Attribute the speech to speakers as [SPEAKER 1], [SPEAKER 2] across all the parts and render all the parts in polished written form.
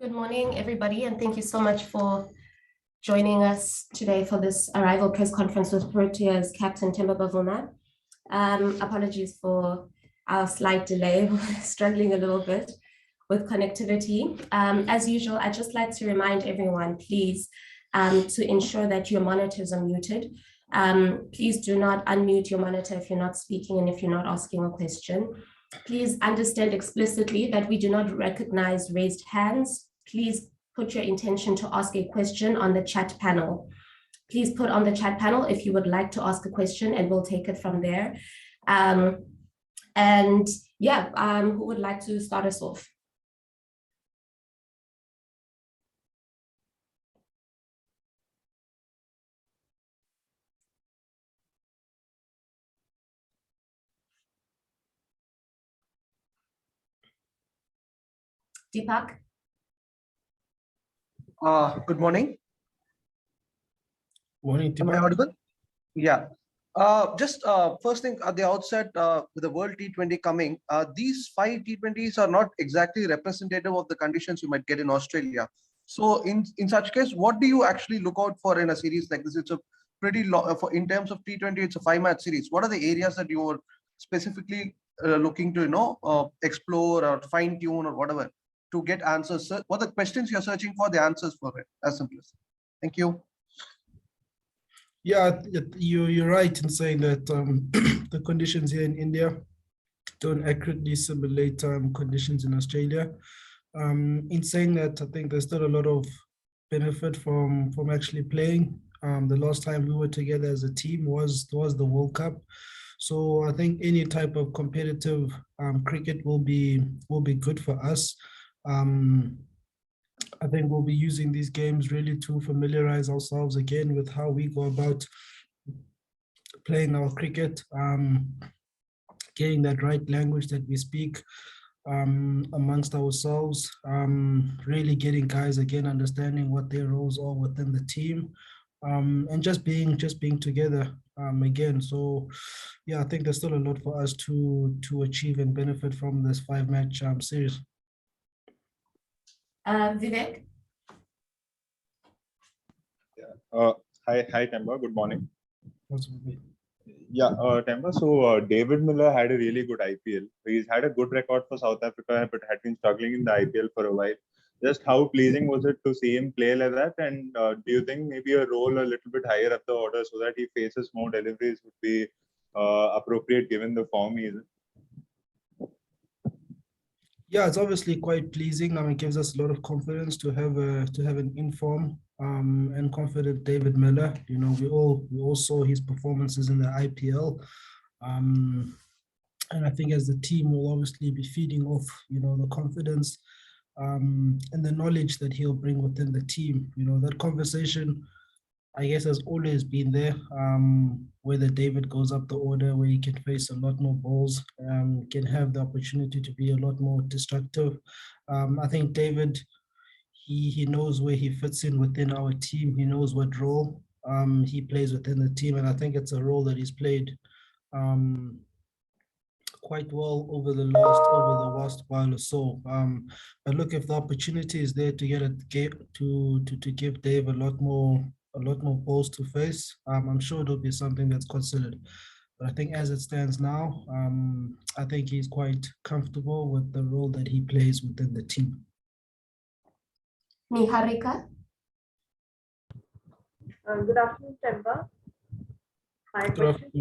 [SPEAKER 1] Good morning, everybody, and thank you so much for joining us today for this arrival press conference with Proteas captain Temba Bavuma. Apologies for our slight delay, we're struggling a little bit with connectivity. As usual, I'd just like to remind everyone, please, to ensure that your monitors are muted. Please do not unmute your monitor if you're not speaking and if you're not asking a question. Please understand explicitly that we do not recognize raised hands. Please put your intention to ask a question on the chat panel. Please put on the chat panel if you would like to ask a question and we'll take it from there. Who would like to start us off? Deepak?
[SPEAKER 2] Good morning.
[SPEAKER 3] Morning,
[SPEAKER 2] Am I
[SPEAKER 3] Temba.
[SPEAKER 2] audible? Yeah. First thing at the outset, with the World T20 coming, these 5 T20s are not exactly representative of the conditions you might get in Australia. So in such case, what do you actually look out for in a series like this? It's a pretty long, in terms of T20, it's a 5-match series. What are the areas that you are specifically looking to, explore or fine tune or whatever to get answers? What are the questions you're searching for, the answers for it, as simple as. Thank you.
[SPEAKER 3] Yeah, you're right in saying that the conditions here in India don't accurately simulate conditions in Australia. In saying that, I think there's still a lot of benefit from actually playing. The last time we were together as a team was the World Cup. So I think any type of competitive cricket will be good for us. I think we'll be using these games really to familiarize ourselves again with how we go about playing our cricket, getting that right language that we speak amongst ourselves, really getting guys again understanding what their roles are within the team, and just being together again. So yeah, I think there's still a lot for us to achieve and benefit from this 5-match series.
[SPEAKER 1] Vivek?
[SPEAKER 4] Hi, Temba. Good morning.
[SPEAKER 3] Possibly.
[SPEAKER 4] Yeah, Temba. So David Miller had a really good IPL. He's had a good record for South Africa, but had been struggling in the IPL for a while. Just how pleasing was it to see him play like that? And do you think maybe a role a little bit higher up the order so that he faces more deliveries would be appropriate given the form he's in?
[SPEAKER 3] Yeah, it's obviously quite pleasing. It gives us a lot of confidence to have an informed and confident David Miller. You know, we all saw his performances in the IPL, and I think as the team will obviously be feeding off, the confidence and the knowledge that he'll bring within the team. You know, that conversation, I guess, has always been there, whether David goes up the order, where he can face a lot more balls, can have the opportunity to be a lot more destructive. I think David, he knows where he fits in within our team. He knows what role he plays within the team, and I think it's a role that he's played quite well over the last while or so. But look, if the opportunity is there to get to give Dave a lot more balls to face, I'm sure it'll be something that's considered. But I think as it stands now, I think he's quite comfortable with the role that he plays within the team.
[SPEAKER 1] Niharika?
[SPEAKER 5] Good afternoon, Temba. My question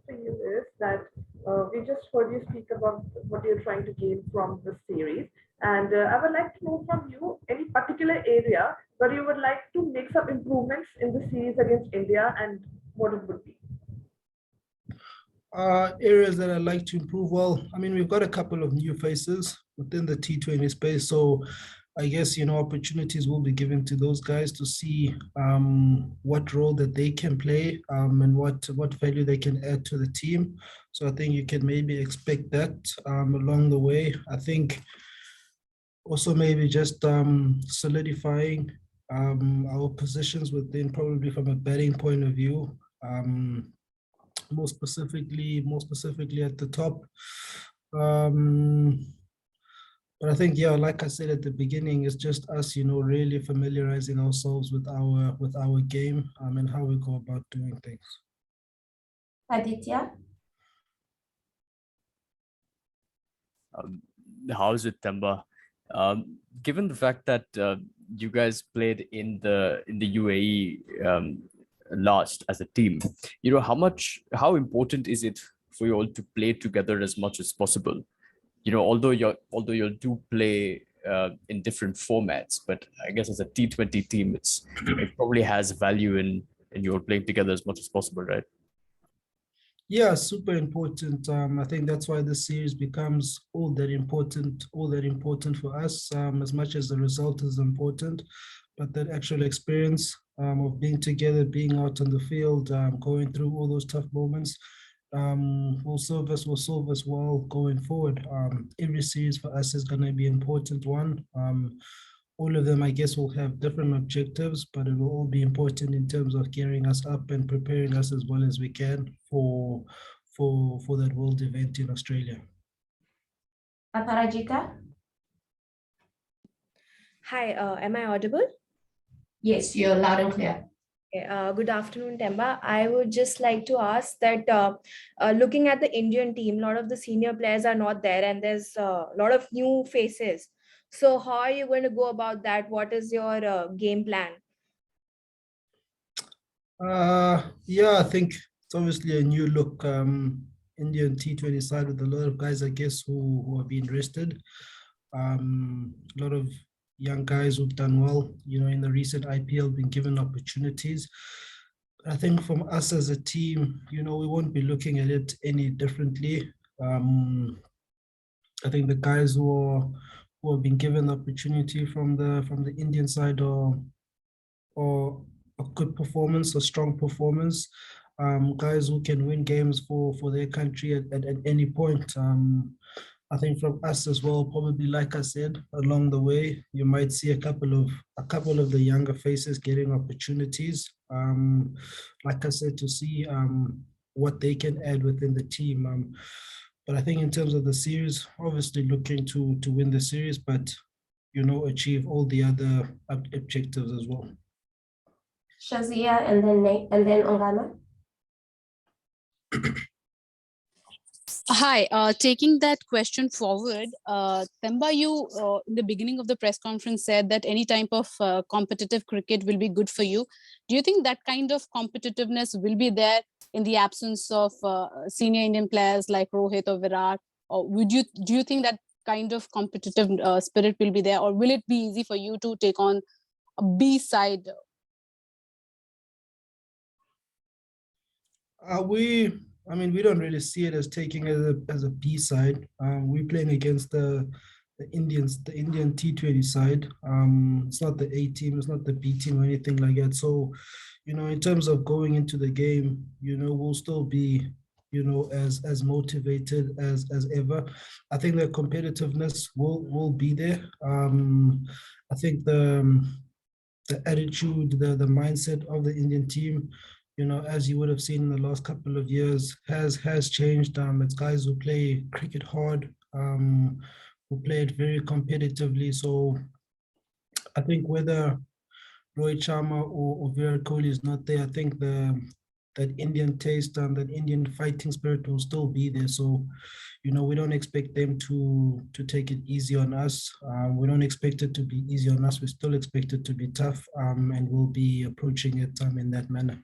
[SPEAKER 5] for you is that we just heard you speak about what you're trying to gain from the series, and I would like to know from you any particular area where you would like to make some improvements in the series against India, and what it would be.
[SPEAKER 3] Areas that I'd like to improve. Well, I mean, we've got a couple of new faces within the T20 space, so I guess, opportunities will be given to those guys to see what role that they can play and what value they can add to the team. So I think you can maybe expect that along the way. I think also maybe just solidifying our positions within, probably from a batting point of view, more specifically at the top. But I think, yeah, like I said at the beginning, it's just us, really familiarizing ourselves with our game, and how we go about doing things.
[SPEAKER 1] Aditya?
[SPEAKER 6] How's it, Temba? Given the fact that you guys played in the UAE last as a team, how important is it for you all to play together as much as possible? Although you do play in different formats, but I guess as a T20 team, it probably has value in you all playing together as much as possible, right?
[SPEAKER 3] Yeah, super important. I think that's why this series becomes all that important for us, as much as the result is important, but that actual experience of being together, being out on the field, going through all those tough moments, will serve us well going forward. Every series for us is going to be an important one. All of them, I guess, will have different objectives, but it will all be important in terms of gearing us up and preparing us as well as we can for that world event in Australia.
[SPEAKER 1] Aparajita?
[SPEAKER 7] Hi, am I audible?
[SPEAKER 1] Yes, you're loud and clear.
[SPEAKER 7] Okay, good afternoon, Temba. I would just like to ask that looking at the Indian team, a lot of the senior players are not there and there's a lot of new faces. So how are you going to go about that? What is your game plan?
[SPEAKER 3] Yeah, I think it's obviously a new look Indian T20 side with a lot of guys, I guess, who have been rested. A lot of young guys who've done well, in the recent IPL, been given opportunities. I think from us as a team, we won't be looking at it any differently. I think the guys who have been given opportunity from the Indian side or a good performance, a strong performance, guys who can win games for their country at any point. I think from us as well, probably like I said, along the way, you might see a couple of the younger faces getting opportunities. Like I said, to see what they can add within the team. But I think in terms of the series, obviously looking to win the series, but achieve all the other objectives as well.
[SPEAKER 1] Shazia and then Nate and then Ongama.
[SPEAKER 8] Hi, taking that question forward, Temba, you in the beginning of the press conference said that any type of competitive cricket will be good for you. Do you think that kind of competitiveness will be there in the absence of senior Indian players like Rohit or Virat? Or do you think that kind of competitive spirit will be there, or will it be easy for you to take on a B side?
[SPEAKER 3] We don't really see it as taking as a B side. We're playing against the Indian T20 side. It's not the A team, it's not the B team or anything like that. So, in terms of going into the game, we'll still be, as motivated as ever. I think the competitiveness will be there. I think the attitude, the mindset of the Indian team, as you would have seen in the last couple of years, has changed. It's guys who play cricket hard, who play it very competitively. So I think whether Rohit Sharma or Virat Kohli is not there, I think that Indian taste and that Indian fighting spirit will still be there. So, we don't expect them to take it easy on us. We don't expect it to be easy on us. We still expect it to be tough, and we'll be approaching it in that manner.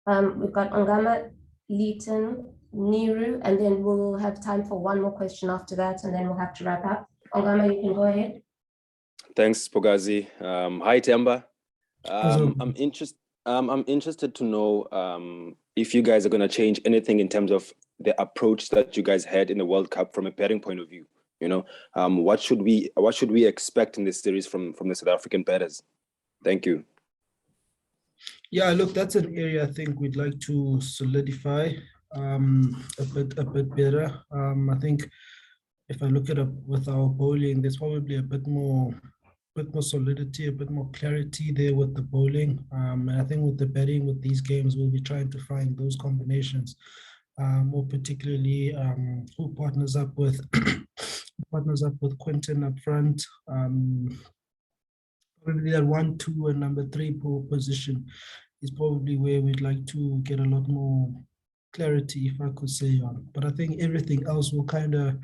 [SPEAKER 1] We've got Ongama, Leeton, Niru, and then we'll have time for one more question after that, and then we'll have to wrap up. Ongama, you can go ahead.
[SPEAKER 9] Thanks, Pogazi. Hi, Temba.
[SPEAKER 3] Awesome.
[SPEAKER 9] I'm interested to know if you guys are going to change anything in terms of the approach that you guys had in the World Cup from a batting point of view. What should we expect in this series from the South African batters? Thank you.
[SPEAKER 3] Yeah, look, that's an area I think we'd like to solidify a bit better. I think if I look at it with our bowling, there's probably a bit more solidity, a bit more clarity there with the bowling. And I think with the batting, with these games, we'll be trying to find those combinations, more particularly who partners up with partners up with Quentin up front. Probably that 1, 2, and number 3 position is probably where we'd like to get a lot more clarity, if I could say on. But I think everything else will kind of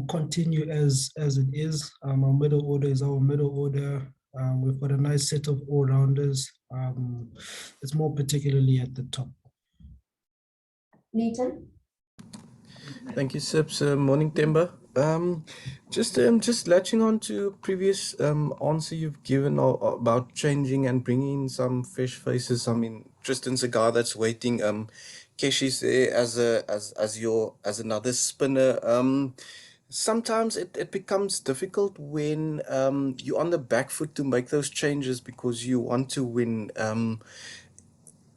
[SPEAKER 3] continue as it is. Our middle order is our middle order. We've got a nice set of all-rounders. It's more particularly at the top.
[SPEAKER 1] Leighton?
[SPEAKER 10] Thank you, Sips. Morning, Temba. Just latching on to previous answer you've given about changing and bringing in some fresh faces. I mean, Tristan's a guy that's waiting. Keshi's there as another spinner. Sometimes it becomes difficult when you're on the back foot to make those changes because you want to win.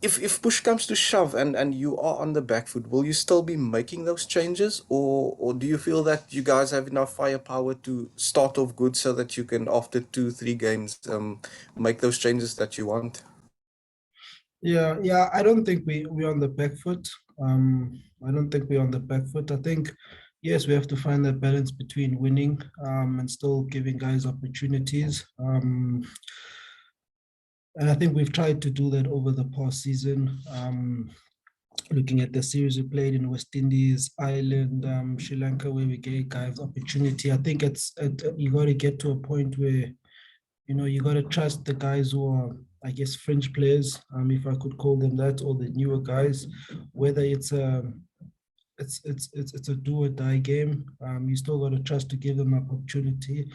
[SPEAKER 10] If push comes to shove and you are on the back foot, will you still be making those changes, or do you feel that you guys have enough firepower to start off good so that you can, after 2-3 games, make those changes that you want?
[SPEAKER 3] Yeah, I don't think we're on the back foot. I don't think we're on the back foot. I think, yes, we have to find that balance between winning and still giving guys opportunities. And I think we've tried to do that over the past season. Looking at the series we played in West Indies, Ireland, Sri Lanka, where we gave guys opportunity. I think you got to get to a point where, you got to trust the guys who are, I guess, fringe players, if I could call them that, or the newer guys, whether it's a do or die game. You still got to trust to give them an opportunity,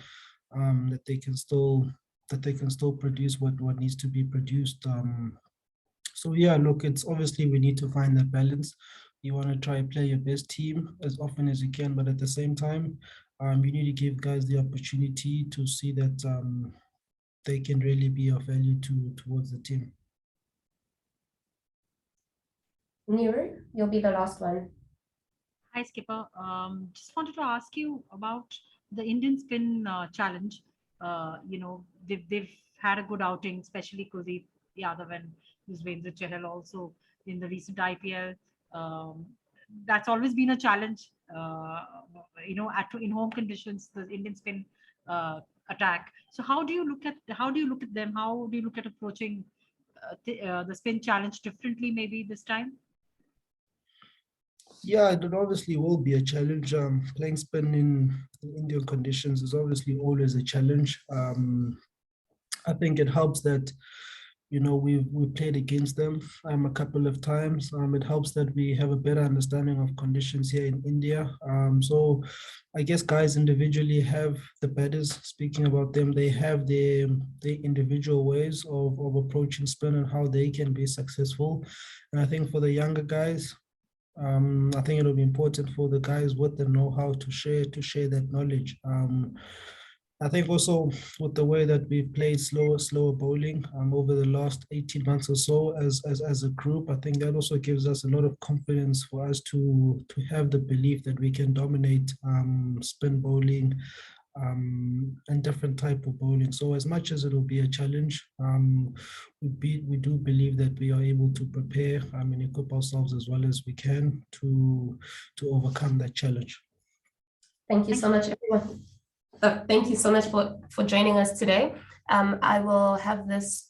[SPEAKER 3] that they can still produce what needs to be produced. So yeah, look, it's obviously we need to find that balance. You want to try and play your best team as often as you can, but at the same time, you need to give guys the opportunity to see that they can really be of value towards the team.
[SPEAKER 1] Neeru, you'll be the last one.
[SPEAKER 11] Hi, Skipper. Just wanted to ask you about the Indian spin challenge. They've had a good outing, especially Kuldeep Yadav and Yuzvendra Chahal also in the recent IPL. That's always been a challenge. In home conditions, the Indian spin attack. So how do you look at them? How do you look at approaching the spin challenge differently, maybe this time?
[SPEAKER 3] Yeah, it obviously will be a challenge. Playing spin in Indian conditions is obviously always a challenge. I think it helps that, we played against them a couple of times. It helps that we have a better understanding of conditions here in India. So I guess guys individually have the batters, speaking about them, they have their individual ways of approaching spin and how they can be successful. And I think for the younger guys, I think it'll be important for the guys with the know-how to share that knowledge. I think also with the way that we've played slower bowling over the last 18 months or so as a group, I think that also gives us a lot of confidence for us to have the belief that we can dominate spin bowling and different type of bowling. So as much as it'll be a challenge, we do believe that we are able to prepare and equip ourselves as well as we can to overcome that challenge.
[SPEAKER 1] Thank you so much, everyone. Thank you so much for joining us today. I will have this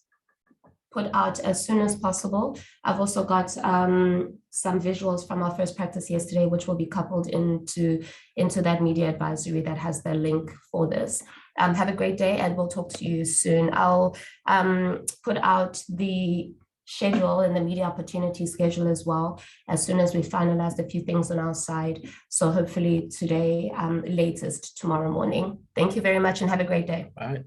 [SPEAKER 1] put out as soon as possible. I've also got some visuals from our first practice yesterday, which will be coupled into that media advisory that has the link for this. Have a great day, and we'll talk to you soon. I'll put out the schedule and the media opportunity schedule as well as soon as we finalized a few things on our side. So hopefully today, latest tomorrow morning. Thank you very much and have a great day.
[SPEAKER 3] Bye.